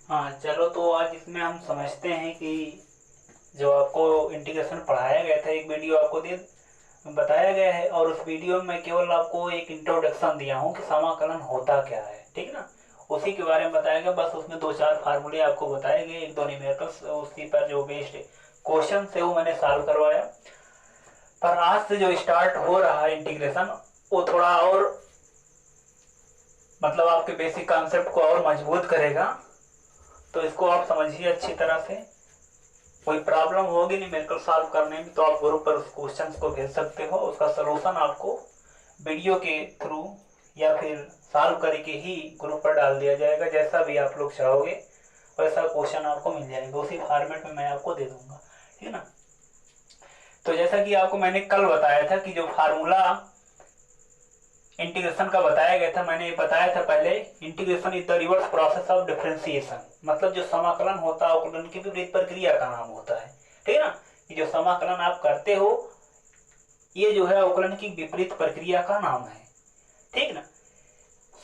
हाँ चलो, तो आज इसमें हम समझते हैं कि जो आपको इंटीग्रेशन पढ़ाया गया था, एक वीडियो आपको दे बताया गया है, और उस वीडियो में मैं केवल आपको एक इंट्रोडक्शन दिया हूँ कि समाकलन होता क्या है, ठीक है ना। उसी के बारे में बताया गया, बस उसमें दो चार फार्मूले आपको बताए गए, एक दो न्यूमेरिकल्स, उसी पर जो बेस्ड क्वेश्चन है वो मैंने सॉल्व करवाया। पर आज से जो स्टार्ट हो रहा है इंटीग्रेशन, वो थोड़ा और मतलब आपके बेसिक कॉन्सेप्ट को और मजबूत करेगा। तो इसको आप समझिए अच्छी तरह से। कोई प्रॉब्लम होगी नहीं मेरे को सॉल्व करने में, तो आप ग्रुप पर उस क्वेश्चन को भेज सकते हो, उसका सलूशन आपको वीडियो के थ्रू या फिर सॉल्व करके ही ग्रुप पर डाल दिया जाएगा। जैसा भी आप लोग चाहोगे वैसा क्वेश्चन आपको मिल जाएगा, उसी फॉर्मेट में मैं आपको दे दूंगा, ठीक है ना। तो जैसा कि आपको मैंने कल बताया था कि जो फार्मूला इंटीग्रेशन का बताया गया था, मैंने बताया था पहले, integration is the reverse process of differentiation. मतलब जो समाकलन होता है अवकलन की विपरीत प्रक्रिया का नाम होता है, ठीक है ना। ये जो समाकलन आप करते हो ये जो है अवकलन की विपरीत प्रक्रिया का नाम है, ठीक ना।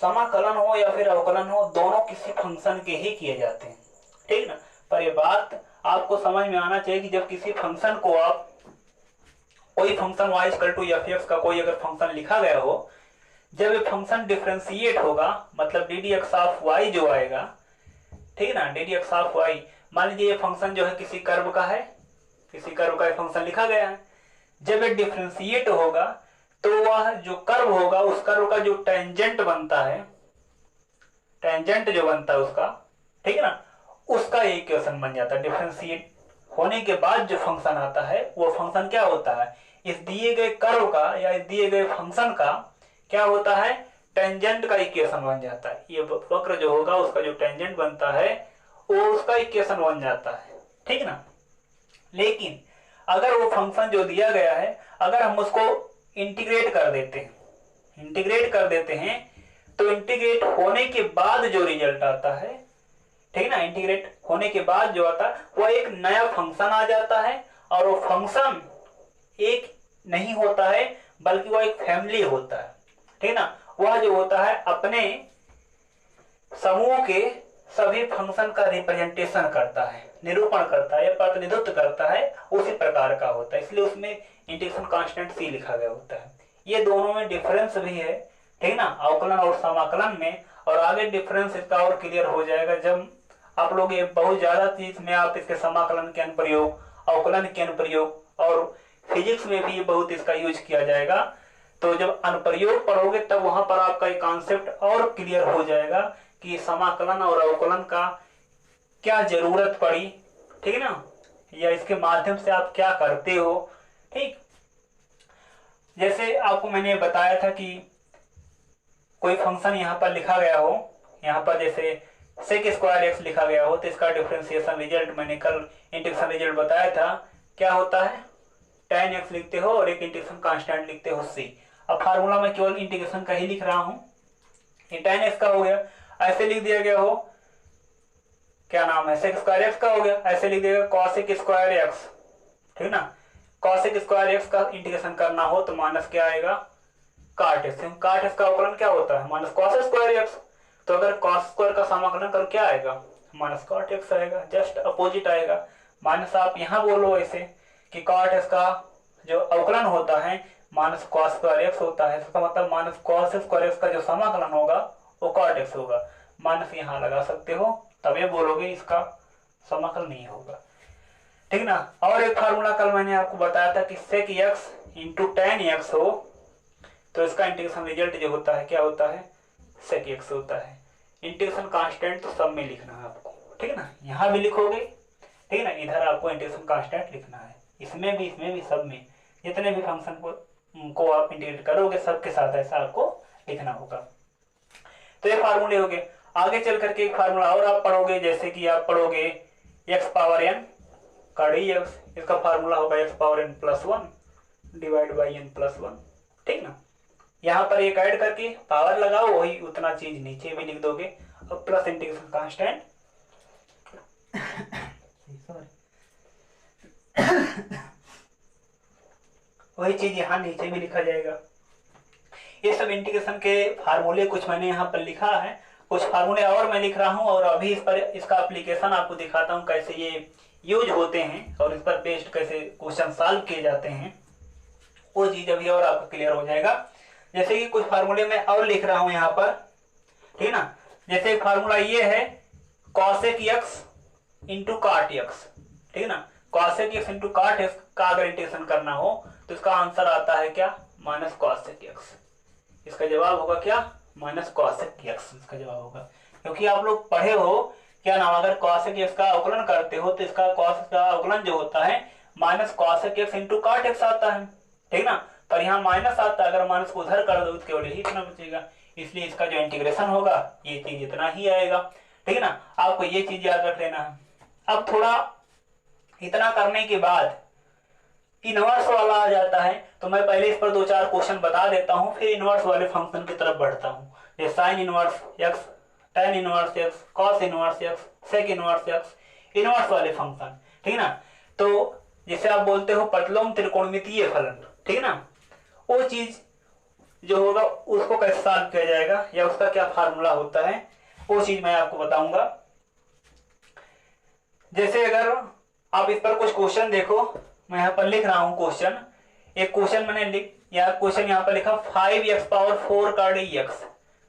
समाकलन हो या फिर अवकलन हो, दोनों किसी फंक्शन के ही किए जाते हैं, ठीक ना। पर ये बात आपको समझ में आना चाहिए कि जब किसी फंक्शन को आप कोई function y equal to F X का कोई अगर फंक्शन लिखा गया हो, जब ये फंक्शन डिफ्रेंशिएट होगा, मतलब D D X of Y जो आएगा, ठीक है ना, D D X of Y. मान लीजिए ये फंक्शन जो है किसी कर्व का है, किसी कर्व का फंक्शन लिखा गया है। जब ये डिफ्रेंशिएट होगा तो वह जो कर्व होगा उस कर्व का जो टेंजेंट बनता है, टेंजेंट जो बनता है उसका, ठीक है ना, उसका इक्वेशन बन जाता है। डिफ्रेंशिएट होने के बाद जो फंक्शन आता है वो फंक्शन क्या होता है, इस दिए गए कर्व का या इस दिए गए फंक्शन का क्या होता है, टेंजेंट का इक्वेशन बन जाता है। ये वक्र जो होगा उसका जो टेंजेंट बनता है वो उसका इक्वेशन बन जाता है, ठीक ना। लेकिन अगर वो फंक्शन जो दिया गया है, अगर हम उसको इंटीग्रेट कर देते हैं, इंटीग्रेट कर देते हैं, तो इंटीग्रेट होने के बाद जो रिजल्ट आता है, ठीक है ना, इंटीग्रेट होने के बाद जो आता है वो एक नया फंक्शन आ जाता है। और वो फंक्शन एक नहीं होता है बल्कि वो एक फैमिली होता है, ठीक है ना। वह जो होता है अपने समूह के सभी फंक्शन का रिप्रेजेंटेशन करता है, निरूपण करता है या प्रतिनिधित्व करता है, उसी प्रकार का होता है। इसलिए उसमें इंटीग्रेशन कांस्टेंट सी लिखा गया होता है। ये दोनों में डिफरेंस भी है, ठीक ना, अवकलन और समाकलन में। और आगे डिफरेंस इसका और क्लियर हो जाएगा जब आप लोग ये बहुत ज्यादा चीज में आप इसके समाकलन के अनुप्रयोग, अवकलन के अनुप्रयोग, और फिजिक्स में भी बहुत इसका यूज किया जाएगा। तो जब अनुप्रयोग पढ़ोगे तब वहां पर आपका एक कॉन्सेप्ट और क्लियर हो जाएगा कि समाकलन और अवकलन का क्या जरूरत पड़ी, ठीक है ना, या इसके माध्यम से आप क्या करते हो, ठीक। जैसे आपको मैंने बताया था कि कोई फंक्शन यहाँ पर लिखा गया हो, यहाँ पर जैसे सेक स्क्वायर एक्स लिखा गया हो, तो इसका डिफरेंशिएशन रिजल्ट मैंने कल इंटीग्रेशन रिजल्ट बताया था, क्या होता है, tan एक्स लिखते हो और एक इंटीग्रेशन कांस्टेंट लिखते हो c। अब फार्मूला में केवल इंटीग्रेशन का ही लिख रहा हूं, ये tan एक्स का हो गया, ऐसे लिख दिया गया हो, क्या नाम है, सेक स्क्वायर एक्स का हो गया, ऐसे लिख दिया कॉसेक स्क्वायर एक्स, ठीक ना। कॉसेक स्क्वायर एक्स का इंटीग्रेशन करना हो तो माइनस क्या आएगा, काट एक्स। काट एक्स का अवकलन क्या होता है, माइनस कॉस स्क्वायर एक्स। तो अगर कॉस स्क्वायर का समाकलन कर क्या आएगा, माइनस कॉट एक्स आएगा, जस्ट अपोजिट आएगा। माइनस आप यहाँ बोलो ऐसे कि कॉट एक्स का जो अवकलन होता है माइनस कॉस स्क्वायर एक्स होता है, इसका मतलब माइनस कॉस स्क्वायर एक्स का जो समाकलन होगा वो कॉट एक्स होगा। माइनस यहाँ लगा सकते हो, तब ये बोलोगे इसका समाकलन नहीं होगा, ठीक ना। और एक फार्मूला कल मैंने आपको बताया था कि sec X into tan X हो तो इसका इंटीग्रेशन रिजल्ट जो होता है क्या होता है, सेक एक्स होता है। इंटीग्रेशन कांस्टेंट तो सब में लिखना है आपको, ठीक है ना, यहाँ भी लिखोगे, ठीक है ना, इधर आपको इंटीग्रेशन कांस्टेंट लिखना है, इसमें भी सब में, जितने भी फंक्शन को आप इंटीग्रेट करोगे सबके साथ ऐसा आपको लिखना होगा। तो ये फार्मूले हो गए। आगे चल करके एक फार्मूला और आप पढ़ोगे, जैसे कि आप पढ़ोगे एक्स पावर एन का डी एक्स, इसका फार्मूला होगा X power N plus one divide by N plus one, ठीक ना। यहाँ पर एक ऐड करके पावर लगाओ, वही उतना चीज नीचे भी लिख दोगे, और प्लस इंटीग्रेशन कांस्टेंट वही चीज यहाँ नीचे भी लिखा जाएगा। ये सब इंटीग्रेशन के फार्मूले कुछ मैंने यहाँ पर लिखा है, कुछ फार्मूले और मैं लिख रहा हूँ और अभी इस पर इसका एप्लीकेशन आपको दिखाता हूँ कैसे ये यूज होते हैं और इस पर बेस्ड कैसे क्वेश्चन सॉल्व किए जाते हैं, वो चीज अभी और आपको क्लियर हो जाएगा। जैसे कि कुछ फार्मूले मैं और लिख रहा हूँ यहाँ पर, ठीक है ना। जैसे फार्मूला ये है cosec x इंटू काट एक्स, ठीक है ना। cosec x इंटू काट एक्स का अगर इंटीग्रेशन करना हो तो इसका आंसर आता है क्या, माइनस cosec x। इसका जवाब होगा क्या, माइनस cosec x इसका जवाब होगा। क्योंकि आप लोग पढ़े हो क्या नाम, अगर cosec x का अवकलन करते हो तो इसका cos का अवकलन जो होता है माइनस cosec x इंटू काट एक्स आता है, ठीक ना। पर यहाँ माइनस आता है, अगर माइनस को उधर कर दो तो केवल यही इतना बचेगा, इसलिए इसका जो इंटीग्रेशन होगा ये चीज इतना ही आएगा, ठीक है ना। आपको ये चीज याद रख लेना है। अब थोड़ा इतना करने के बाद इनवर्स वाला आ जाता है, तो मैं पहले इस पर 2-4 क्वेश्चन बता देता हूँ, फिर इनवर्स वाले फंक्शन की तरफ बढ़ता हूँ। ये sine inverse x, tan inverse x, cos inverse x, sec inverse x, inverse वाले फंक्शन, ठीक है ना। तो जिसे आप बोलते हो पतलोम त्रिकोणमितीय फलन, ठीक है ना, वो चीज जो होगा उसको कैसे सॉल्व किया जाएगा या उसका क्या फार्मूला होता है, वो चीज मैं आपको बताऊंगा। जैसे अगर आप इस पर कुछ क्वेश्चन देखो, मैं यहाँ पर लिख रहा हूँ क्वेश्चन, एक क्वेश्चन मैंने क्वेश्चन यहाँ पर लिखा 5x पावर 4 का dx।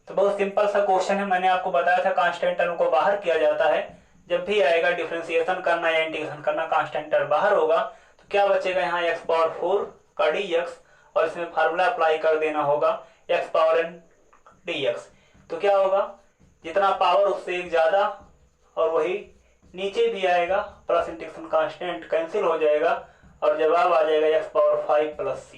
तो बहुत सिंपल सा क्वेश्चन है, मैंने आपको बताया था कांस्टेंट टर्म को बाहर किया जाता है, जब भी आएगा डिफरेंशिएशन करना या इंटीग्रेशन करना कांस्टेंट टर्म बाहर होगा तो क्या बचेगा यहाँ x पावर 4 का dx, और इसमें फार्मूला अप्लाई कर देना होगा x पावर n dx। तो क्या होगा, जितना पावर उससे एक ज्यादा और वही नीचे भी आएगा, प्लस इंटीग्रेशन कांस्टेंट कैंसिल हो जाएगा और जवाब आ जाएगा x पावर 5 प्लस c।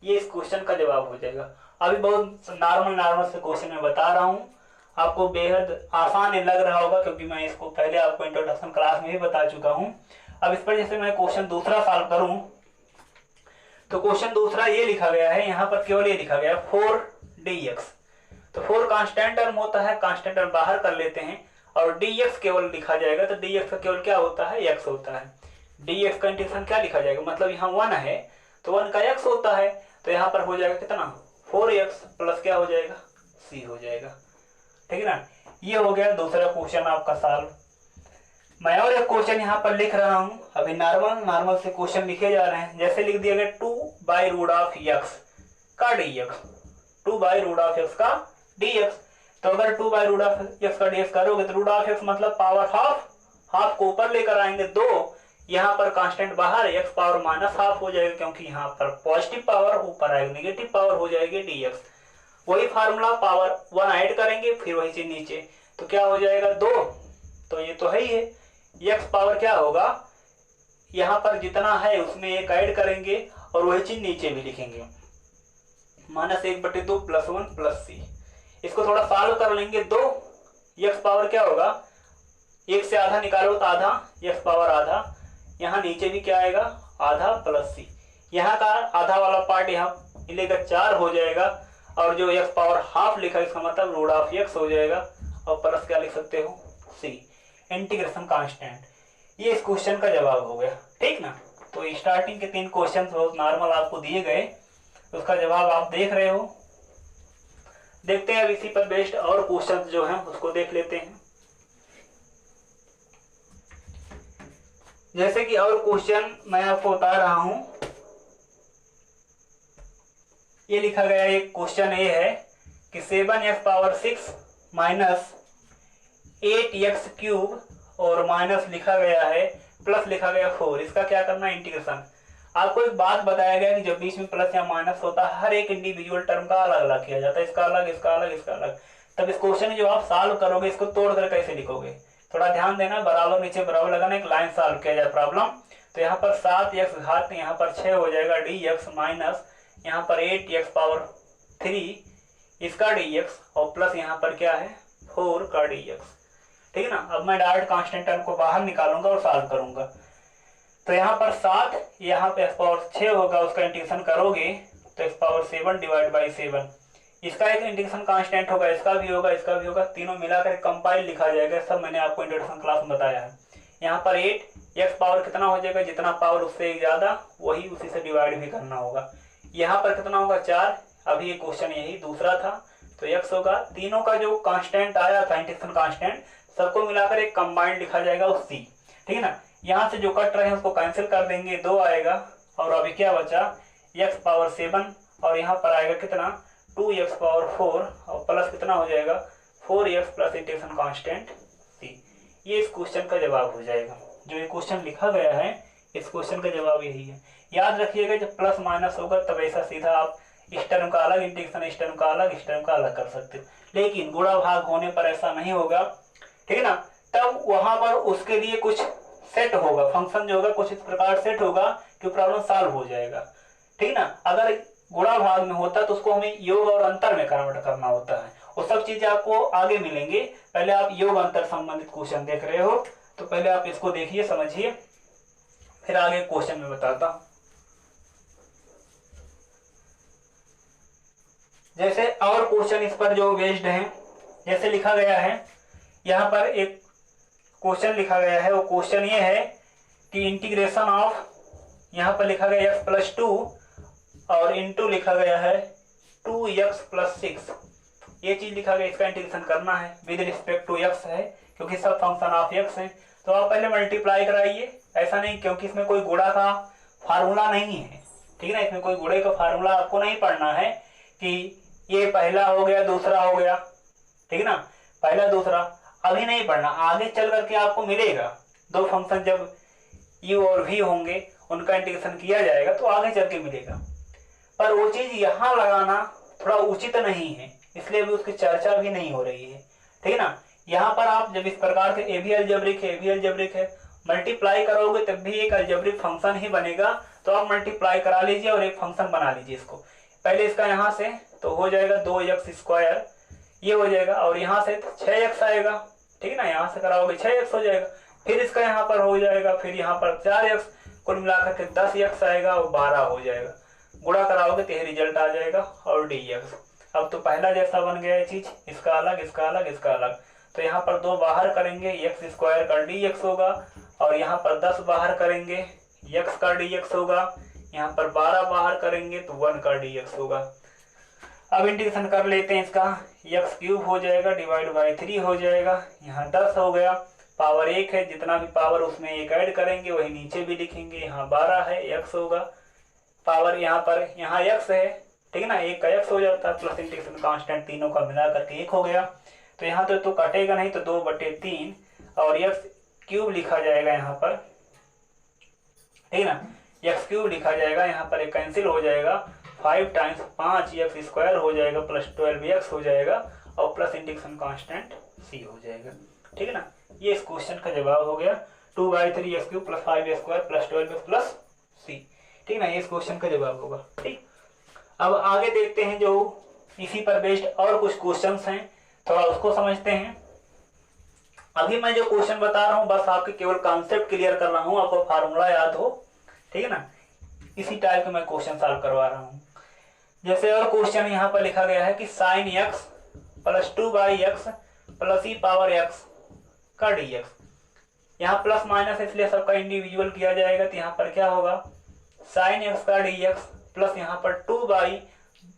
ये इस क्वेश्चन का जवाब हो जाएगा। अभी बहुत नॉर्मल से क्वेश्चन मैं बता रहा हूँ, आपको बेहद आसान लग रहा होगा क्योंकि मैं इसको पहले आपको इंट्रोडक्शन क्लास में भी बता चुका हूँ। अब इस पर जैसे मैं क्वेश्चन दूसरा सॉल्व करूँ तो क्वेश्चन दूसरा ये लिखा गया है, यहाँ पर केवल ये लिखा गया है 4 dx। तो 4 कांस्टेंट टर्म होता है, कांस्टेंट टर्म बाहर कर लेते हैं और dx केवल लिखा जाएगा। तो dx का केवल क्या होता है, x होता है। dx का इंटीग्रेशन क्या लिखा जाएगा, मतलब यहाँ 1 है तो 1 का x होता है, तो यहाँ पर हो जाएगा कितना 4x प्लस क्या हो जाएगा c हो जाएगा, ठीक है ना। ये हो गया दूसरा क्वेश्चन आपका सॉल्व। मैं और एक क्वेश्चन यहाँ पर लिख रहा हूँ, अभी नॉर्मल से क्वेश्चन लिखे जा रहे हैं। जैसे लिख दिया गया 2/√x का dx, 2/√x का dx। तो अगर 2/√x का dx करोगे तो √x मतलब पावर हाफ को ऊपर लेकर आएंगे 2, यहाँ पर कांस्टेंट बाहर x पावर -½ हो जाएगा क्योंकि यहाँ पर पॉजिटिव पावर ऊपर आएगी, नेगेटिव पावर हो जाएगी dx। वही फार्मूला पावर 1 ऐड करेंगे फिर वही चीज नीचे, तो क्या हो जाएगा 2। तो ये तो है ही है, x पावर क्या होगा, यहाँ पर जितना है उसमें 1 ऐड करेंगे और वही चीज नीचे भी लिखेंगे, -1/2 + 1 + c। इसको थोड़ा सॉल्व कर लेंगे। 2 x पावर क्या होगा, 1 से आधा निकालो तो आधा, x पावर आधा, यहाँ नीचे भी क्या आएगा आधा प्लस c। यहाँ का आधा वाला पार्ट यहाँ मिलेगा 4 हो जाएगा, और जो x पावर ½ लिखा है इसका मतलब √x हो जाएगा, और प्लस क्या लिख सकते हो c, इंटीग्रेशन कांस्टेंट। ये इस क्वेश्चन का जवाब हो गया, ठीक ना। तो स्टार्टिंग के 3 क्वेश्चन बहुत नॉर्मल आपको दिए गए, उसका जवाब आप देख रहे हो। देखते हैं अब इसी पर बेस्ड और क्वेश्चन जो हैं उसको देख लेते हैं। जैसे कि और क्वेश्चन मैं आपको बता रहा हूं, ये लिखा गया एक क्वेश्चन ये है कि 7x पावर 6 माइनस 8x³ और माइनस लिखा गया है प्लस लिखा गया 4, इसका क्या करना है इंटीग्रेशन। आपको एक बात बताया गया कि जब बीच में प्लस या माइनस होता है हर एक इंडिविजुअल टर्म का अलग अलग किया जाता है, इसका अलग इसका अलग इसका अलग। तब इस क्वेश्चन जो आप सॉल्व करोगे इसको तोड़कर कैसे लिखोगे, थोड़ा ध्यान देना, बराबर नीचे बराबर लगाना, एक लाइन सॉल्व किया जाए प्रॉब्लम। तो यहाँ पर 7x घात यहाँ पर 6 हो जाएगा dx माइनस यहाँ पर 8x पावर 3 इसका dx और प्लस यहाँ पर क्या है 4 का dx, ठीक है ना। अब मैं डायरेक्ट कांस्टेंट टर्म को बाहर निकालूंगा और सॉल्व करूंगा। तो यहाँ पर 7 यहाँ पे x पावर 6 होगा, उसका इंटीग्रेशन करोगे तो x पावर 7 डिवाइड बाई 7, इसका एक इंटीग्रेशन कांस्टेंट होगा, इसका भी होगा इसका भी होगा, तीनों मिलाकर कंपाइल लिखा जाएगा। सब मैंने आपको इंट्रोडक्शन क्लास में बताया है। यहाँ पर 8 x पावर कितना हो जाएगा, जितना पावर उससे एक ज्यादा वही उसी से डिवाइड भी करना होगा। यहाँ पर कितना होगा 4, अभी ये क्वेश्चन यही दूसरा था, तो x होगा, तीनों का जो कांस्टेंट आया था इंटीग्रेशन कांस्टेंट सबको मिलाकर एक कंबाइंड लिखा जाएगा उस c, ठीक है ना। यहाँ से जो कट रहे हैं उसको कैंसिल कर देंगे, 2 आएगा और अभी क्या बचा x पावर 7 और यहाँ पर आएगा कितना 2x पावर 4 और प्लस कितना हो जाएगा 4x plus integration constant c। ये इस क्वेश्चन का जवाब हो जाएगा। जो ये क्वेश्चन लिखा गया है इस क्वेश्चन का जवाब यही है। याद रखिएगा जब प्लस माइनस होगा तब ऐसा सीधा आप इस टर्म का अलग इंटीग्रेशन, इस टर्म का अलग, इस टर्म का अलग कर सकते हो, लेकिन गुणा भाग होने पर ऐसा नहीं होगा, ठीक है ना। तब वहां पर उसके लिए कुछ सेट होगा, फंक्शन जो होगा कुछ इस प्रकार सेट होगा कि प्रॉब्लम सॉल्व हो जाएगा, ठीक है ना। अगर गुणा भाग में होता तो उसको हमें योग और अंतर में कन्वर्ट करना होता है। वो सब चीजें आपको आगे मिलेंगे, पहले आप योग अंतर संबंधित क्वेश्चन देख रहे हो तो पहले आप इसको देखिए, समझिए, फिर आगे क्वेश्चन में बताता हूं। जैसे और क्वेश्चन इस पर जो बेस्ड है, जैसे लिखा गया है यहाँ पर एक क्वेश्चन लिखा गया है, वो क्वेश्चन ये है कि इंटीग्रेशन ऑफ, यहाँ पर लिखा गया x प्लस 2 और इंटू लिखा गया है 2x प्लस 6, ये चीज लिखा गया, इसका इंटीग्रेशन करना है विद रिस्पेक्ट टू x है क्योंकि सब फंक्शन ऑफ x है। तो आप पहले मल्टीप्लाई कराइए, ऐसा नहीं क्योंकि इसमें कोई गुणा का फार्मूला नहीं है, ठीक है ना, इसमें कोई गुणे का फार्मूला आपको नहीं पढ़ना है कि ये पहला हो गया दूसरा हो गया, ठीक है ना, पहला दूसरा अभी नहीं पढ़ना, आगे चल करके आपको मिलेगा। दो फंक्शन जब u और v होंगे उनका इंटीग्रेशन किया जाएगा तो आगे चल के मिलेगा, पर वो चीज यहाँ लगाना थोड़ा उचित नहीं है, इसलिए भी उसकी चर्चा भी नहीं हो रही है, ठीक है ना। यहाँ पर आप जब इस प्रकार के ए भी अलजेब्रिक है मल्टीप्लाई करोगे तब भी एक अलजेब्रिक फंक्शन ही बनेगा, तो आप मल्टीप्लाई करा लीजिए और एक फंक्शन बना लीजिए इसको। पहले इसका यहाँ से तो हो जाएगा 2x स्क्वायर, ये हो जाएगा, और यहाँ से 6x आएगा, ठीक है ना, यहाँ से कराओगे 6x हो जाएगा, फिर इसका यहाँ पर हो जाएगा, फिर यहाँ पर 4x, कुल मिलाकर के 10x आएगा और 12 हो जाएगा, गुणा कराओगे तो यह रिजल्ट आ जाएगा और dx। अब तो पहला जैसा बन गया है चीज, इसका अलग, इसका अलग, इसका अलग, तो यहाँ पर 2 बाहर करेंगे x स्क्वायर का dx होगा, और यहाँ पर 10 बाहर करेंगे x का dx होगा, यहाँ पर 12 बाहर करेंगे तो 1 का dx होगा। अब इंटीग्रेशन कर लेते हैं इसका, x क्यूब हो जाएगा डिवाइड बाई 3 हो जाएगा, यहाँ 10 हो गया, पावर 1 है, जितना भी पावर उसमें एक ऐड करेंगे वही नीचे भी लिखेंगे, यहाँ 12 है, x होगा, पावर यहाँ पर यहाँ x है, ठीक है ना, 1 का x हो जाता है, प्लस इंटीग्रेशन कांस्टेंट तीनों का मिला करके 1 हो गया, तो यहाँ तो कटेगा नहीं तो 2/3 और x क्यूब लिखा जाएगा यहाँ पर, ठीक है ना, x क्यूब लिखा जाएगा, यहाँ पर एक कैंसिल हो जाएगा, 5 टाइम्स 5x स्क्वायर हो जाएगा प्लस 12x हो जाएगा और प्लस इंटीग्रेशन कांस्टेंट c हो जाएगा, ठीक है ना। ये इस क्वेश्चन का जवाब हो गया, 2/3x cube plus 5x square plus 12x plus c, ठीक ना, ये इस क्वेश्चन का जवाब होगा। ठीक, अब आगे देखते हैं जो इसी पर बेस्ड और कुछ क्वेश्चंस हैं, थोड़ा उसको समझते हैं। अभी मैं जो क्वेश्चन बता रहा हूँ बस आपके केवल कॉन्सेप्ट क्लियर कर रहा हूँ, आपको फार्मूला याद हो, ठीक है ना, इसी टाइप के मैं क्वेश्चन सॉल्व करवा रहा हूँ। जैसे और क्वेश्चन यहाँ पर लिखा गया है कि sine x plus 2/x plus e power x का dx, यहाँ प्लस माइनस इसलिए सबका इंडिविजुअल किया जाएगा, तो यहाँ पर क्या होगा साइन x का dx प्लस यहाँ पर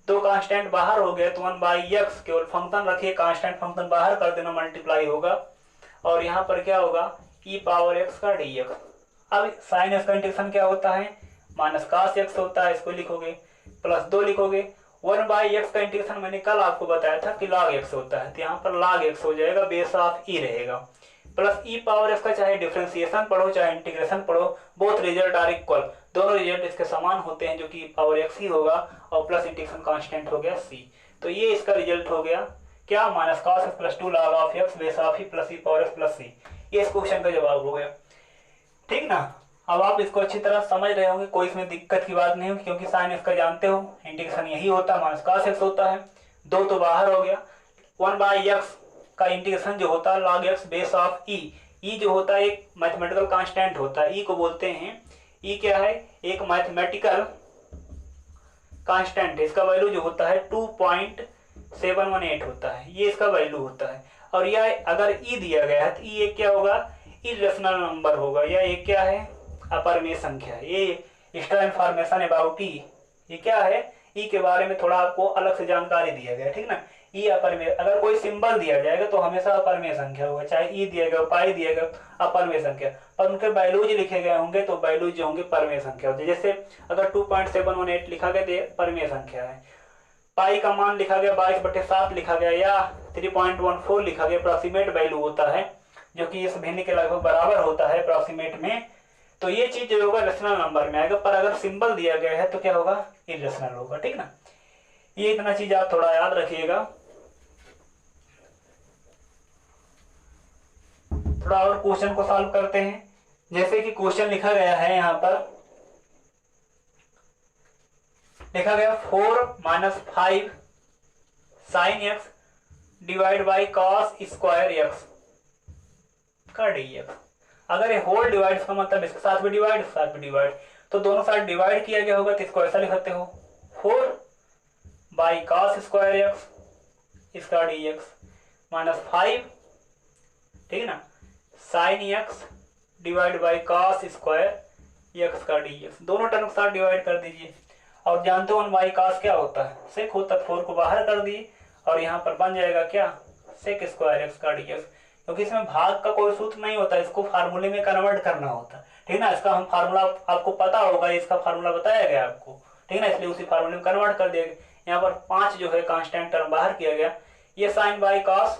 2 कांस्टेंट बाहर हो गया तो 1/x, केवल फंक्शन रखिए, कांस्टेंट फंक्शन बाहर कर देना, मल्टीप्लाई होगा, और यहाँ पर क्या होगा e पावर x का dx। अब साइन x का इंटीग्रेशन क्या होता है, माइनस कास x होता है, इसको लिखोगे, प्लस 2 लिखोगे, 1/x का इंटीग्रेशन मैंने कल आपको बताया था कि log x होता है, तो यहाँ पर log x हो जाएगा, बेस ऑफ e रहेगा, प्लस e पावर x का चाहे डिफरेंशिएशन पढ़ो चाहे इंटीग्रेशन पढ़ो, बोथ रिजल्ट आर इक्वल, दोनों रिजल्ट इसके समान होते हैं जो कि पावर x ही होगा, और प्लस इंटीग्रेशन कांस्टेंट हो गया c, तो ये इसका रिजल्ट हो गया क्या, minus cos x plus 2 log of x base of e plus e power x plus c, ये इस क्वेश्चन का जवाब हो गया। ठीक ना, अब आप इसको अच्छी तरह समझ रहे होंगे, कोई इसमें दिक्कत की बात नहीं होगी, क्योंकि साइन इसका जानते हो इंटीग्रेशन यही होता है, माइनस कास x होता है, 2 तो बाहर हो गया, 1/x का इंटीग्रेशन जो होता है log x base of e, e जो होता है एक मैथमेटिकल कांस्टेंट होता है, e को बोलते हैं, e क्या है, एक मैथमेटिकल कांस्टेंट है, इसका वैल्यू जो होता है 2.718 होता है, ये इसका वैल्यू होता है, और यह अगर e दिया गया है तो e एक क्या होगा, इरेशनल नंबर होगा, या एक क्या है, अपरिमेय संख्या है, ये एक्स्ट्रा इंफॉर्मेशन अबाउट e, ये क्या है, e के बारे में थोड़ा आपको अलग से जानकारी दिया गया, ठीक ना, ई अपर में, अगर कोई सिंबल दिया जाएगा तो हमेशा अपर में संख्या होगा, चाहे ई दिया गया पाई दिया गया अपर में संख्या, पर उनके वैल्यूज लिखे गए होंगे तो वैल्यूज जो होंगे पर में संख्या होती है। जैसे अगर 2.718 लिखा गया तो पर में संख्या है, पाई का मान लिखा गया 22/7 लिखा गया या 3.14 लिखा गया, अप्रॉक्सीमेट वैल्यू होता है जो कि इस भिन्न के लगभग बराबर होता है अप्रॉक्सीमेट में, तो ये चीज जो होगा रेशनल नंबर में आएगा। पर अगर सिंबल दिया गया है तो क्या होगा, इरेशनल होगा। ठीक ना, ये इतना चीज आप थोड़ा याद रखिएगा। थोड़ा और क्वेश्चन को सॉल्व करते हैं। जैसे कि क्वेश्चन लिखा गया है, यहाँ पर लिखा गया 4 - 5 sin x divide by cos square x का dx। अगर ये होल डिवाइड का मतलब इसके साथ भी डिवाइड, साथ भी डिवाइड, तो दोनों साइड डिवाइड किया गया होगा तो इसको ऐसा लिख सकते हो 4 cos स्क्वायर x इसका dx माइनस 5, ठीक है ना, sin x divide by cos square x का dx। दोनों टर्म के साथ डिवाइड कर दीजिए। और जानते हो 1 cos क्या होता है, सेक होता है। 4 को बाहर कर दिए और यहाँ पर बन जाएगा क्या, सेक स्क्वायर x का dx, क्योंकि इसमें भाग का कोई सूत्र नहीं होता, इसको फार्मूले में कन्वर्ट करना होता है। ठीक ना, इसका हम फार्मूला आपको पता होगा, इसका फार्मूला बताया गया आपको, ठीक ना, इसलिए उसी फार्मूले में कन्वर्ट कर दिया। यहाँ पर 5 जो है कांस्टेंट टर्म बाहर किया गया। ये साइन बाई कॉस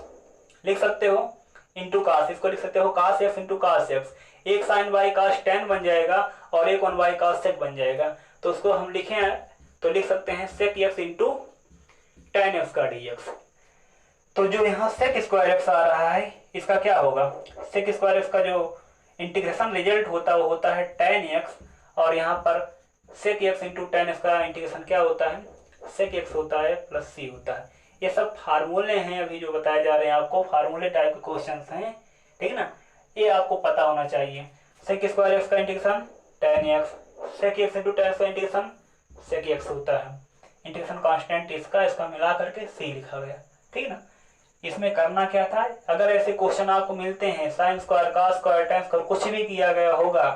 लिख सकते हो इंटू कॉस, इसको लिख सकते हो cos x into cos x। एक साइन बाई कॉस 10 बन जाएगा और एक 1 cos sec बन जाएगा, तो उसको हम लिखे तो लिख सकते हैं sec x into tan x का dx। तो जो यहाँ sec स्क्वायर x आ रहा है इसका क्या होगा, sec स्क्वायर x का जो इंटीग्रेशन रिजल्ट होता है वो होता है tan x, और यहाँ पर sec x into tan x का इंटीग्रेशन क्या होता है, sec x होता है प्लस c होता है। ये सब फार्मूले हैं अभी जो बताए जा रहे हैं आपको, फार्मूले टाइप के क्वेश्चंस हैं, ठीक ना, ये आपको पता होना चाहिए। sec स्क्वायर x का integration tan x, sec x into tan x का इंटीग्रेशन sec x होता है। इंटीग्रेशन कांस्टेंट इसका मिला करके c लिखा गया, ठीक ना। इसमें करना क्या था, अगर ऐसे क्वेश्चन आपको मिलते हैं sine square cos square tan square कुछ भी किया गया होगा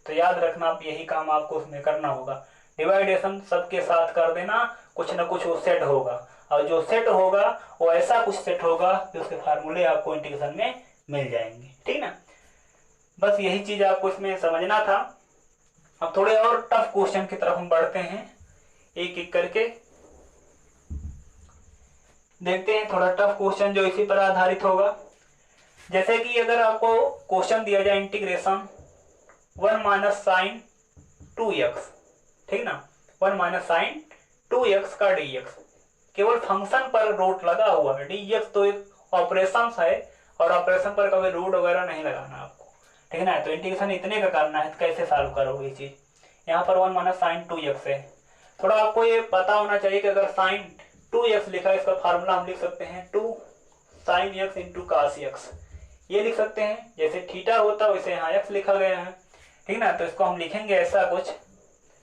तो याद रखना यही काम आपको उसमें करना होगा। डिवाइडेशन सबके साथ कर देना, कुछ ना कुछ वो सेट होगा, और जो सेट होगा वो ऐसा कुछ सेट होगा कि उसके फार्मूले आपको इंटीग्रेशन में मिल जाएंगे, ठीक ना। बस यही चीज आपको इसमें समझना था। अब थोड़े और टफ क्वेश्चन की तरफ हम बढ़ते हैं, एक एक करके देखते हैं। थोड़ा टफ क्वेश्चन जो इसी पर आधारित होगा। जैसे कि अगर आपको क्वेश्चन दिया जाए इंटीग्रेशन 1 - sin 2x, ठीक ना, 1 - sin 2x का dx, केवल फंक्शन पर रूट लगा हुआ है। dx तो एक ऑपरेशन है और ऑपरेशन पर कभी रूट वगैरह नहीं लगाना आपको, ठीक ना। तो इंटीग्रेशन इतने का करना है, तो कैसे सॉल्व करोगे ये चीज। यहाँ पर 1 - sin 2x है। थोड़ा आपको ये पता होना चाहिए कि अगर sin 2x लिखा है, इसका फार्मूला हम लिख सकते हैं 2 sin x into cos x, ये लिख सकते हैं। जैसे थीटा होता है वैसे यहाँ x लिखा गया है, ठीक ना। तो इसको हम लिखेंगे ऐसा कुछ,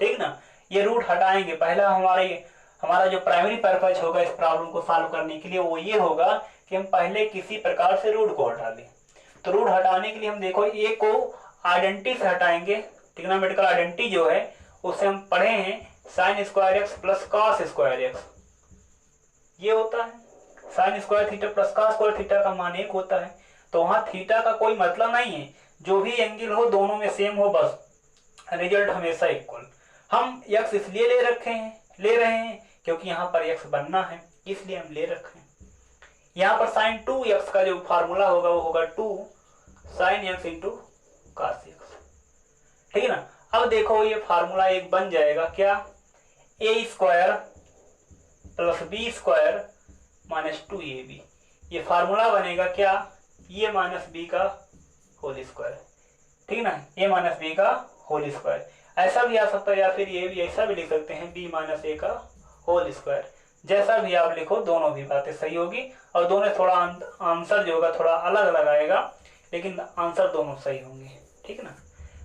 ठीक ना। ये रूट हटाएंगे। पहला हमारा जो प्राइमरी पर्पज होगा इस प्रॉब्लम को सॉल्व करने के लिए वो ये होगा कि हम पहले किसी प्रकार से रूट को हटा लें। तो रूट हटाने के लिए हम देखो ए को आइडेंटिटी से हटाएंगे। ट्रिग्नोमेट्रिकल आइडेंटिटी जो है उससे हम पढ़े हैं sine square x plus cos square x, ये होता है sine square theta plus cos square theta का मान 1 होता है। तो वहां थीटा का कोई मतलब नहीं है, जो भी एंगल हो दोनों में सेम हो, बस रिजल्ट हमेशा इक्वल। हम x इसलिए ले रहे हैं क्योंकि यहाँ पर x बनना है, इसलिए हम ले रखे हैं। यहाँ पर साइन 2x का जो फार्मूला होगा वो होगा 2 sin x into cos x, ठीक है ना। अब देखो ये फार्मूला एक बन जाएगा क्या, a square plus B square minus 2ab, ये फार्मूला बनेगा क्या, ये माइनस बी का होल स्क्वायर, ठीक ना, ये माइनस बी का होल स्क्वायर। ऐसा भी आ सकता है या फिर ये भी ऐसा भी लिख सकते हैं b माइनस ए का होल स्क्वायर। जैसा भी आप लिखो दोनों भी बातें सही होगी, और दोनों थोड़ा आंसर जो होगा थोड़ा अलग अलग आएगा, लेकिन आंसर दोनों सही होंगे, ठीक ना।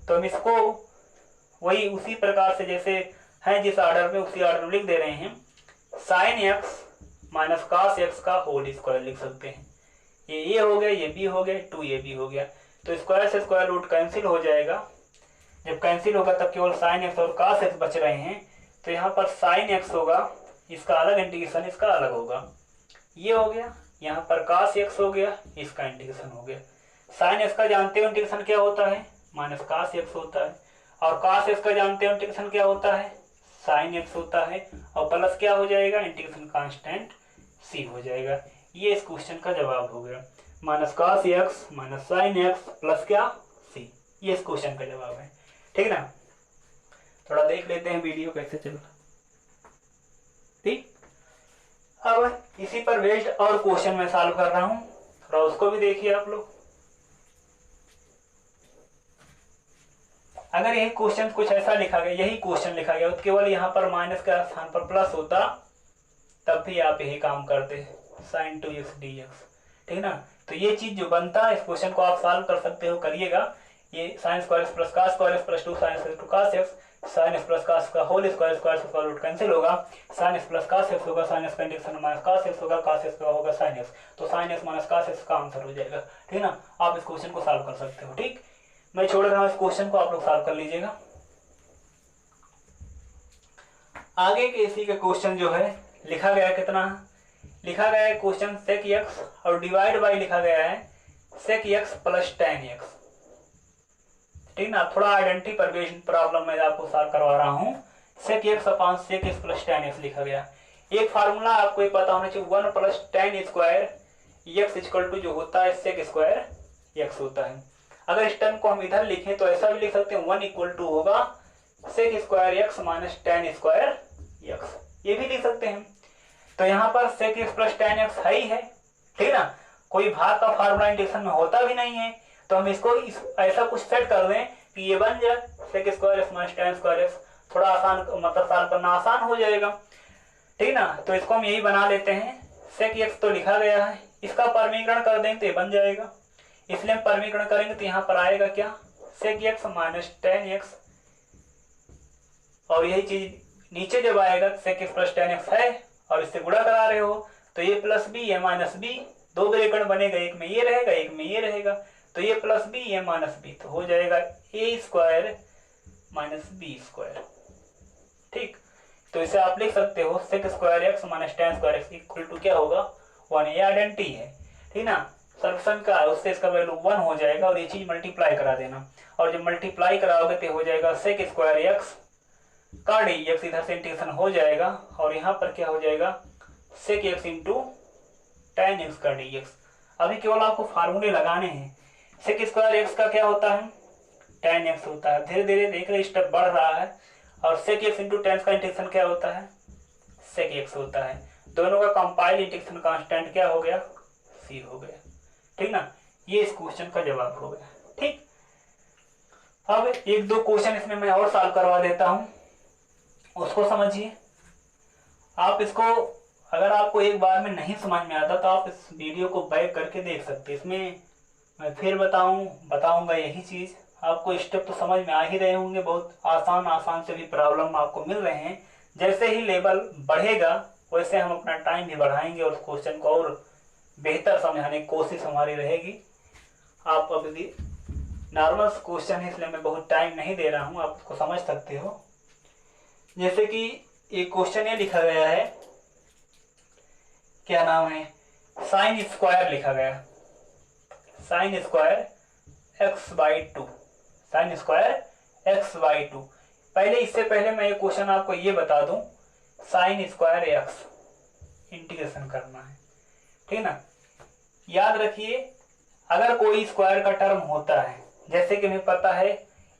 तो हम इसको वही उसी प्रकार से जैसे है जिस ऑर्डर में उसी ऑर्डर में लिख दे रहे हैं, sine x minus cos x का होल स्क्वायर लिख सकते हैं। ये हो गया, ये बी हो गया, 2ab हो गया। तो स्क्वायर से स्क्वायर रूट कैंसिल हो जाएगा। जब कैंसिल होगा तब केवल साइन एक्स और कॉस एक्स बच रहे हैं। तो यहाँ पर साइन एक्स होगा, इसका अलग इंटीग्रेशन, इसका अलग होगा, ये हो गया, यहाँ पर cos x हो गया, इसका इंटीग्रेशन हो गया। sin x का जानते हो इंटीग्रेशन क्या होता है, माइनस cos x होता है, और cos x का जानते हो इंटीग्रेशन क्या होता है, sin x होता है, और प्लस क्या हो जाएगा, इंटीग्रेशन कांस्टेंट c हो जाएगा। ये इस क्वेश्चन का जवाब हो गया, minus cos x minus sin x plus क्या c, ये इस क्वेश्चन का जवाब है। ठीक ना, थोड़ा देख लेते हैं वीडियो कैसे चल रहा। ठीक, अब इसी पर बेस्ड और क्वेश्चन मैं सॉल्व कर रहा हूं, थोड़ा उसको भी देखिए आप लोग। अगर यही क्वेश्चन कुछ ऐसा लिखा गया, यही क्वेश्चन लिखा गया, तो केवल यहाँ पर माइनस का स्थान पर प्लस होता, तब भी आप यही काम करते, sin 2x dx। ठीक ना, तो ये चीज जो बनता है, इस क्वेश्चन को आप सॉल्व कर सकते हो, करिएगा। ये sin square x plus cos square x plus 2 sin square 2 cos x, sin x plus cos का होल स्क्वायर, स्क्वायर से स्क्वायर रूट कैंसिल होगा, sin x plus cos x होगा, sin x का इंटीग्रेशन माइनस cos x होगा, cos x का होगा sin x, तो sin x minus cos x का आंसर हो जाएगा। ठीक ना, आप इस क्वेश्चन को सॉल्व कर सकते हो। ठीक, मैं छोड़ रहा हूँ इस क्वेश्चन को, आप लोग सॉल्व कर लीजिएगा। आगे के इसी का क्वेश्चन जो है लिखा गया है, कितना लिखा गया है क्वेश्चन, sec x और डिवाइड बाई लिखा गया है sec x plus tan x। ठीक ना, थोड़ा आइडेंटिटी पर बेस्ड प्रॉब्लम मैं आपको सॉल्व करवा रहा हूँ। sec x upon sec x plus tan x लिखा गया। एक फार्मूला आपको ये पता होना चाहिए, 1 plus tan square x equal to जो होता है sec स्क्वायर x होता है। अगर इस टर्म को हम इधर लिखें तो ऐसा भी लिख सकते हैं, 1 इक्वल टू होगा sec square x minus tan square x, ये भी लिख सकते हैं। तो यहाँ पर sec x plus tan x है ही है। ठीक ना, कोई भाग का फार्मूला इंटीग्रेशन में होता भी नहीं है, तो हम इसको ऐसा कुछ सेट कर दें कि ये बन जाए sec square x minus tan square x, थोड़ा आसान, मतलब सॉल्व करना आसान हो जाएगा। ठीक ना, तो इसको हम यही बना लेते हैं, sec x तो लिखा गया है, इसका परमीकरण कर देंगे तो ये बन जाएगा, इसलिए हम परमीकरण करेंगे तो यहाँ पर आएगा क्या, sec x minus tan x, और यही चीज नीचे जब आएगा sec x plus tan x है और इससे गुणा करा रहे हो, तो ये प्लस बी ये माइनस बी, दो ब्रैकेट बनेगा, एक में ये रहेगा एक में ये रहेगा, तो ये प्लस बी ये माइनस बी, तो हो जाएगा A square minus B square. ठीक, तो इसे आप लिख सकते हो sec square x minus tan square x equal to क्या होगा, 1। ये आइडेंटिटी है। ठीक ना, सॉल्यूशन का है, उससे इसका वैल्यू 1 हो जाएगा, और ये चीज मल्टीप्लाई करा देना, और जब मल्टीप्लाई कराओगे तो हो जाएगा sec स्क्वायर x का dx, इधर से इंटीग्रेशन हो जाएगा, और यहाँ पर क्या हो जाएगा sec x into tan x का dx। अभी केवल आपको फार्मूले लगाने हैं। sec स्क्वायर x का क्या होता है, tan x होता है, धीरे धीरे देख रहे स्टेप बढ़ रहा है, और sec x इंटू tan का इंटीग्रेशन क्या होता है, sec x होता है। दोनों का कंपाइल इंटीग्रेशन कांस्टेंट क्या हो गया, c हो गया। ठीक ना, ये इस क्वेश्चन का जवाब हो गया। ठीक, अब एक दो क्वेश्चन इसमें मैं और सॉल्व करवा देता हूं, उसको समझिए। आप इसको, अगर आपको एक बार में नहीं समझ में आता तो आप इस वीडियो को बैक करके देख सकते हैं। इसमें मैं फिर बताऊंगा यही चीज़, आपको स्टेप तो समझ में आ ही रहे होंगे, बहुत आसान से भी प्रॉब्लम आपको मिल रहे हैं। जैसे ही लेवल बढ़ेगा वैसे हम अपना टाइम भी बढ़ाएंगे और क्वेश्चन को और बेहतर समझाने की कोशिश हमारी रहेगी। आप अभी नॉर्मल क्वेश्चन है इसलिए मैं बहुत टाइम नहीं दे रहा हूँ, आप उसको समझ सकते हो। जैसे कि एक क्वेश्चन ये लिखा गया है, क्या नाम है, साइन स्क्वायर लिखा गया, sine square x/2, sine square x/2। पहले इससे पहले मैं ये क्वेश्चन आपको ये बता दूं, साइन स्क्वायर x इंटीग्रेशन करना है। ठीक ना, याद रखिए अगर कोई स्क्वायर का टर्म होता है, जैसे कि हमें पता है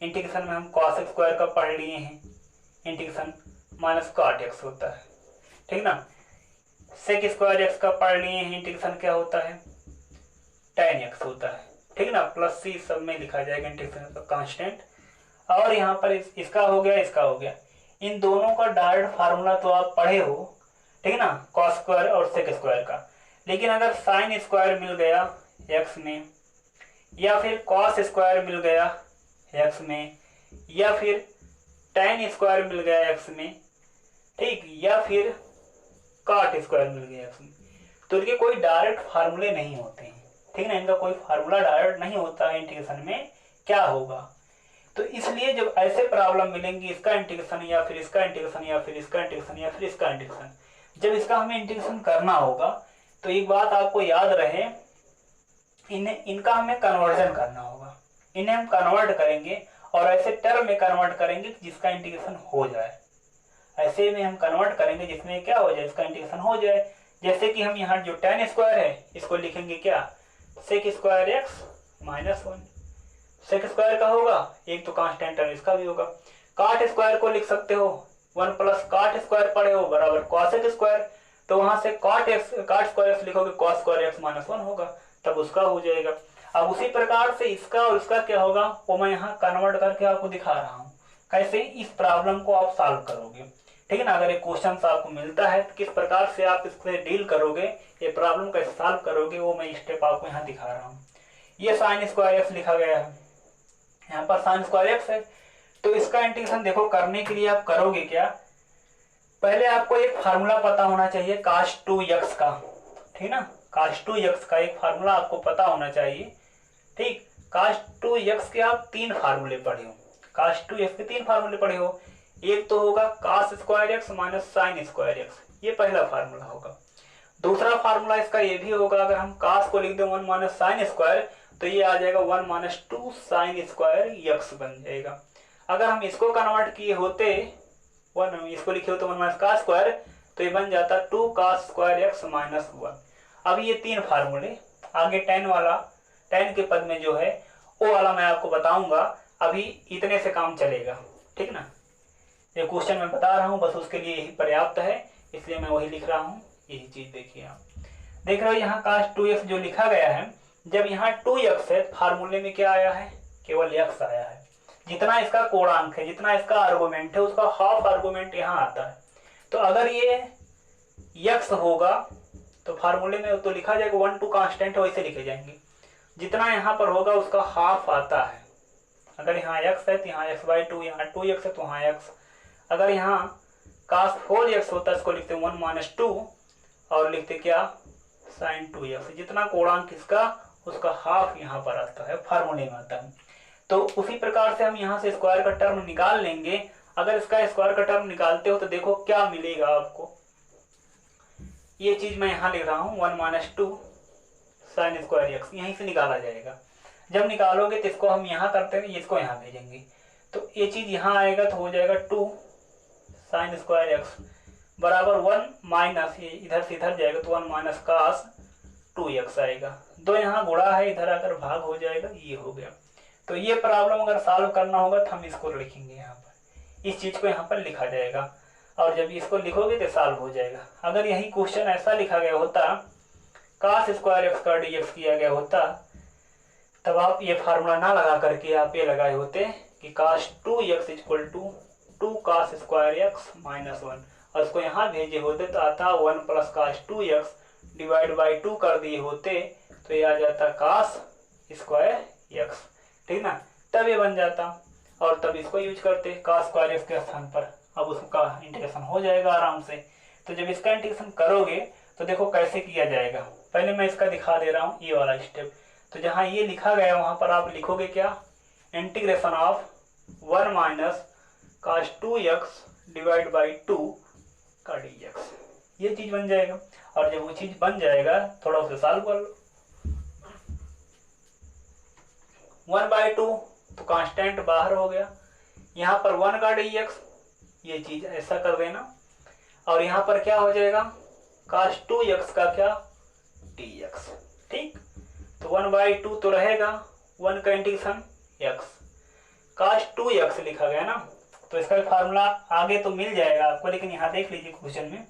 इंटीग्रेशन में हम cos x स्क्वायर का पढ़ लिए हैं, इंटीग्रेशन माइनस cot x होता है। ठीक ना, sec स्क्वायर x का पढ़ लिए हैं, इंटीग्रेशन क्या होता है, tan x होता है। ठीक ना, प्लस c सब में लिखा जाएगा इंटीग्रेशन का कांस्टेंट, और यहाँ पर इसका हो गया इसका हो गया। इन दोनों का डायरेक्ट फार्मूला तो आप पढ़े हो, ठीक ना, cos स्क्वायर और sec स्क्वायर का। लेकिन अगर साइन स्क्वायर मिल गया x में, या फिर cos स्क्वायर मिल गया x में, या फिर tan स्क्वायर मिल गया x में, ठीक, या फिर cot स्क्वायर मिल गया x में, तो इनके कोई डायरेक्ट फार्मूले नहीं होते हैं। ठीक ना, इनका कोई फार्मूला डायरेक्ट नहीं होता है इंटीग्रेशन में क्या होगा। तो इसलिए जब ऐसे प्रॉब्लम मिलेंगी, इसका इंटीग्रेशन या फिर इसका इंटीग्रेशन या फिर इसका इंटीग्रेशन या फिर इसका इंटीग्रेशन, जब इसका हमें इंटीग्रेशन करना होगा तो एक बात आपको याद रहे, इनका हमें कन्वर्जन करना होगा। इन्हें हम कन्वर्ट करेंगे और ऐसे टर्म में कन्वर्ट करेंगे जिसका इंटीग्रेशन हो जाए। ऐसे में हम कन्वर्ट करेंगे जिसमें क्या हो जाए, इसका इंटीग्रेशन हो जाए। जैसे कि हम यहाँ जो tan स्क्वायर है इसको लिखेंगे क्या, sec square X minus 1। Sec square का होगा, एक तो कांस्टेंट टर्म इसका भी होगा। काट स्क्वायर को लिख सकते हो, 1 प्लस काट स्क्वायर पढ़े हो बराबर कॉसेक स्क्वायर, तो वहां से काट स्क्वायर एक्स लिखोगे कॉस स्क्वायर एक्स माइनस 1 होगा, तब उसका हो जाएगा। अब उसी प्रकार से इसका और इसका क्या होगा वो मैं यहाँ कन्वर्ट करके आपको दिखा रहा हूँ कैसे इस प्रॉब्लम को आप सॉल्व करोगे। ठीक है ना, अगर एक क्वेश्चन आपको मिलता है तो किस प्रकार से आप इससे डील करोगे, ये प्रॉब्लम कैसे सॉल्व करोगे, वो मैं स्टेप आपको यहाँ दिखा रहा हूँ। ये साइन स्क्वायर एक्स लिखा गया है, यहाँ पर साइन स्क्वायर एक्स है, तो इसका इंटीग्रेशन देखो करने के लिए आप करोगे क्या, पहले आपको एक फार्मूला पता होना चाहिए cos 2x का। ठीक ना, cos 2x का एक फार्मूला आपको पता होना चाहिए। ठीक, cos 2x के आप 3 फार्मूले पढ़े हो, cos 2x के 3 फार्मूले पढ़े हो। एक तो होगा cos square X minus sine square x, ये पहला फार्मूला होगा। दूसरा फार्मूला इसका ये भी होगा, अगर हम cos को लिख दें 1 माइनस साइन स्क्वायर तो ये आ जाएगा 1 माइनस 2 साइन स्क्वायर एक्स बन जाएगा। अगर हम इसको कन्वर्ट किए होते, इसको लिखे होते 1 माइनस cos स्क्वायर, तो ये बन जाता 2 cos स्क्वायर एक्स माइनस 1। अब ये 3 फार्मूले, आगे tan वाला, tan के पद में जो है वो वाला मैं आपको बताऊंगा, अभी इतने से काम चलेगा। ठीक ना, ये क्वेश्चन मैं बता रहा हूँ बस उसके लिए यही पर्याप्त है, इसलिए मैं वही लिख रहा हूँ। यही चीज देखिए, आप देख रहे हो यहाँ cos 2x जो लिखा गया है, जब यहाँ 2x है फार्मूले में क्या आया है, केवल x आया है। जितना इसका कोणांक है, जितना इसका आर्गुमेंट है, उसका हाफ आर्गुमेंट यहाँ आता है। तो अगर ये x होगा तो फार्मूले में तो लिखा जाएगा 1 2 कांस्टेंट वैसे लिखे जाएंगे, जितना यहाँ पर होगा उसका हाफ आता है। अगर यहाँ x है तो यहाँ x/2, यहाँ 2x है तो यहाँ x। अगर यहाँ cos 4x होता है इसको लिखते 1 माइनस 2 और लिखते क्या sin 2x, जितना कोणांक इसका उसका हाफ यहाँ पर आता है, फार्मूले में आता है। तो उसी प्रकार से हम यहाँ से स्क्वायर का टर्म निकाल लेंगे। अगर इसका स्क्वायर का टर्म निकालते हो तो देखो क्या मिलेगा आपको, ये चीज मैं यहाँ लिख रहा हूँ 1 माइनस 2 साइन स्क्वायर एक्स, यहीं से निकाला जाएगा। जब निकालोगे तो इसको हम यहाँ करते हैं, इसको यहाँ भेजेंगे, तो ये चीज यहाँ आएगा तो हो जाएगा 2 साइन स्क्वायर एक्स बराबर 1 माइनस, ये इधर से इधर जाएगा तो 1 माइनस cos 2x आएगा। 2 यहाँ गुणा है, इधर आकर भाग हो जाएगा, ये हो गया। तो ये प्रॉब्लम अगर सॉल्व करना होगा तो हम इसको लिखेंगे यहाँ पर, इस चीज को यहाँ पर लिखा जाएगा, और जब इसको लिखोगे तो सॉल्व हो जाएगा। अगर यही क्वेश्चन ऐसा लिखा गया होता, cos स्क्वायर एक्स का dx किया गया होता, तब आप ये फार्मूला ना लगा करके आप ये लगाए होते कि cos 2x equal to 2 cos square X minus 1, और इसको यहाँ भेजे होते तो आता 1 plus cos 2x divide by 2 कर दिए होते तो ये आ जाता cos स्क्वायर एक्स। ठीक ना, तब ये बन जाता, और तब इसको यूज करते cos स्क्वायर एक्स के स्थान पर। अब उसका इंटीग्रेशन हो जाएगा आराम से। तो जब इसका इंटीग्रेशन करोगे तो देखो कैसे किया जाएगा, पहले मैं इसका दिखा दे रहा हूँ ये वाला स्टेप। तो जहाँ ये लिखा गया वहाँ पर आप लिखोगे क्या, integration of 1 minus cos 2x divide by 2 का dx, ये चीज बन जाएगा। और जब वो चीज बन जाएगा थोड़ा उसे सॉल्व कर लो, 1/2 तो कांस्टेंट बाहर हो गया, यहाँ पर 1 का dx, ये चीज ऐसा कर देना, और यहाँ पर क्या हो जाएगा cos 2x का क्या dx। ठीक, तो 1/2 तो रहेगा, 1 का इंटीग्रेशन x, cos 2x लिखा गया ना, तो इसका फार्मूला आगे तो मिल जाएगा आपको, लेकिन यहाँ देख लीजिए क्वेश्चन में,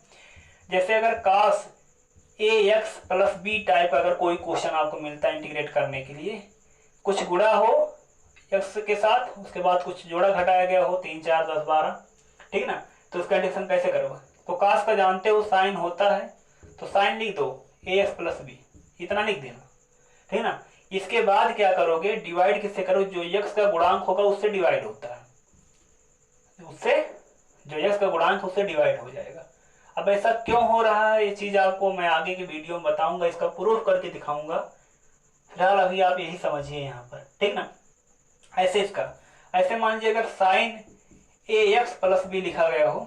जैसे अगर cos ax plus b type अगर कोई क्वेश्चन आपको मिलता है इंटीग्रेट करने के लिए, कुछ गुणा हो x के साथ, उसके बाद कुछ जोड़ा घटाया गया हो 3 4 10 12, ठीक ना, तो उसका इंटीग्रेशन कैसे करोगे। तो cos का जानते हो साइन होता है, तो साइन लिख दो ax प्लस b, इतना लिख देना। ठीक ना, इसके बाद क्या करोगे, डिवाइड किससे करो, जो x का गुणांक होगा उससे डिवाइड होता है, उससे जो x का गुणांक उससे डिवाइड हो जाएगा। अब ऐसा क्यों हो रहा है ये चीज आपको मैं आगे की वीडियो में बताऊंगा, इसका प्रूफ करके दिखाऊंगा। फिलहाल अभी आप यही समझिए यहाँ पर, ठीक ना। ऐसे इसका ऐसे मान लीजिए अगर साइन ax प्लस b लिखा गया हो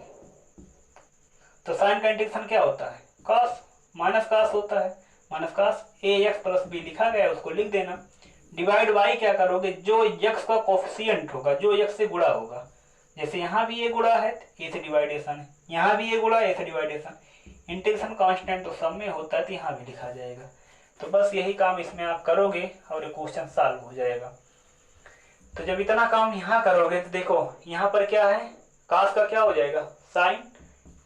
तो साइन का इंटीग्रेशन क्या होता है, cos माइनस कास होता है, माइनस कास ए एक्स प्लस बी लिखा गया है उसको लिख देना। डिवाइड बाई क्या करोगे, जो एक्स का कोफिशिएंट होगा, जो एक्स से गुणा होगा, जैसे यहाँ भी ये गुणा है ए से डिवाइडेशन है, यहाँ भी ये गुणा ए से डिवाइडेशन, इंटीग्रेशन कांस्टेंट तो सब में होता है तो यहाँ भी लिखा जाएगा। तो बस यही काम इसमें आप करोगे और ये क्वेश्चन सॉल्व हो जाएगा। तो जब इतना काम यहाँ करोगे तो देखो यहाँ पर क्या है, कास का क्या हो जाएगा साइन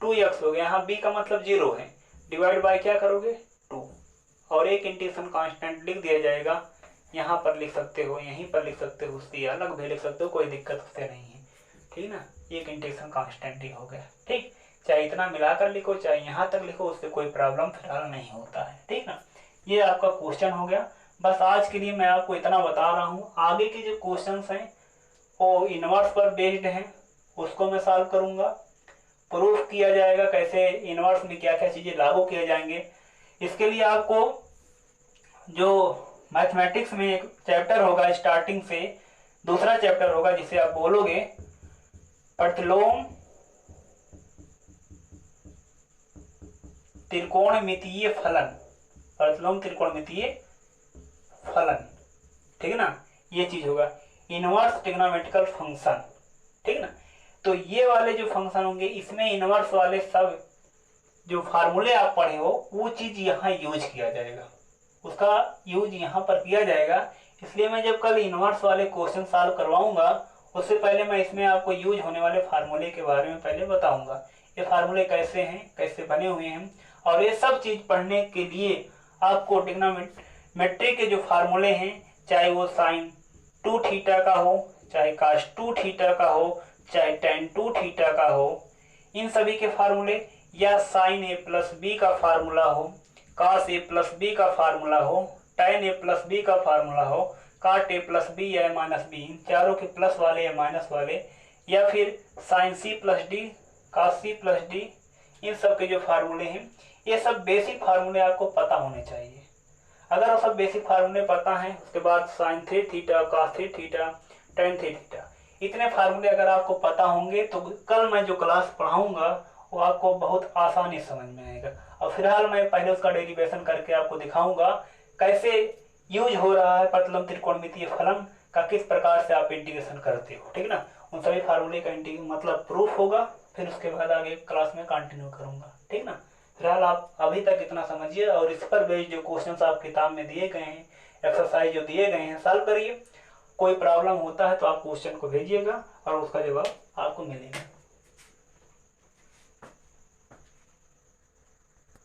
2x हो गया, यहाँ b का मतलब 0 है, डिवाइड बाय क्या करोगे 2, और एक इंटीग्रेशन कांस्टेंट लिख दिया जाएगा। यहाँ पर लिख सकते हो, यहीं पर लिख सकते हो, उसकी अलग भी लिख सकते हो, कोई दिक्कत उससे नहीं है, ठीक ना। एक इंटीग्रेशन कांस्टेंट ही हो गया, ठीक। चाहे इतना मिलाकर लिखो चाहे यहाँ तक लिखो, उससे कोई प्रॉब्लम फिलहाल नहीं होता है, ठीक ना। ये आपका क्वेश्चन हो गया। बस आज के लिए मैं आपको इतना बता रहा हूँ, आगे के जो क्वेश्चंस हैं वो इनवर्स पर बेस्ड हैं, उसको मैं सॉल्व करूँगा। प्रूफ किया जाएगा कैसे इनवर्स में क्या क्या चीज़ें लागू किए जाएंगे। इसके लिए आपको जो मैथमेटिक्स में एक चैप्टर होगा स्टार्टिंग से, दूसरा चैप्टर होगा जिसे आप बोलोगे प्रतिलोम त्रिकोणमितीय फलन, प्रतिलोम त्रिकोणमितीय फलन, ठीक है ना। ये चीज होगा इनवर्स ट्रिग्नोमेट्रिकल फंक्शन, ठीक ना। तो ये वाले जो फंक्शन होंगे इसमें इनवर्स वाले सब जो फार्मूले आप पढ़े हो वो चीज यहाँ यूज किया जाएगा, उसका यूज यहाँ पर किया जाएगा। इसलिए मैं जब कल इनवर्स वाले क्वेश्चन सॉल्व करवाऊंगा उससे पहले मैं इसमें आपको यूज होने वाले फार्मूले के बारे में पहले बताऊंगा, ये फार्मूले कैसे हैं, कैसे बने हुए हैं। और ये सब चीज पढ़ने के लिए आपको ट्रिग्नोमेट्री के जो फार्मूले हैं, चाहे वो साइन 2 थीटा का हो, चाहे कास 2 थीटा का हो, चाहे tan 2 थीटा का हो, इन सभी के फार्मूले, या साइन a प्लस बी का फार्मूला हो, कास a प्लस बी का फार्मूला हो, tan a प्लस बी का फार्मूला हो, काट a प्लस बी या माइनस बी, इन चारों के प्लस वाले या माइनस वाले, या फिर साइन c प्लस डी, कास c प्लस डी, इन सब के जो फार्मूले हैं ये सब बेसिक फार्मूले आपको पता होने चाहिए। अगर वो सब बेसिक फार्मूले पता हैं उसके बाद साइन 3 थीटा, कास 3 थीटा, tan 3 थीटा, इतने फार्मूले अगर आपको पता होंगे तो कल मैं जो क्लास पढ़ाऊंगा वो आपको बहुत आसानी समझ में आएगा। और फिलहाल मैं पहले उसका डेरिवेशन करके आपको दिखाऊंगा कैसे यूज हो रहा है प्रतिलोम त्रिकोणमितीय फलन का, किस प्रकार से आप इंटीग्रेशन करते हो, ठीक ना। उन सभी फार्मूले का मतलब प्रूफ होगा, फिर उसके बाद आगे क्लास में कंटिन्यू करूंगा, ठीक ना। फिलहाल आप अभी तक इतना समझिए और इस पर बेस्ड जो क्वेश्चंस आप किताब में दिए गए हैं, एक्सरसाइज जो दिए गए हैं सॉल्व करिए। कोई प्रॉब्लम होता है तो आप क्वेश्चन को भेजिएगा और उसका जवाब आपको मिलेगा।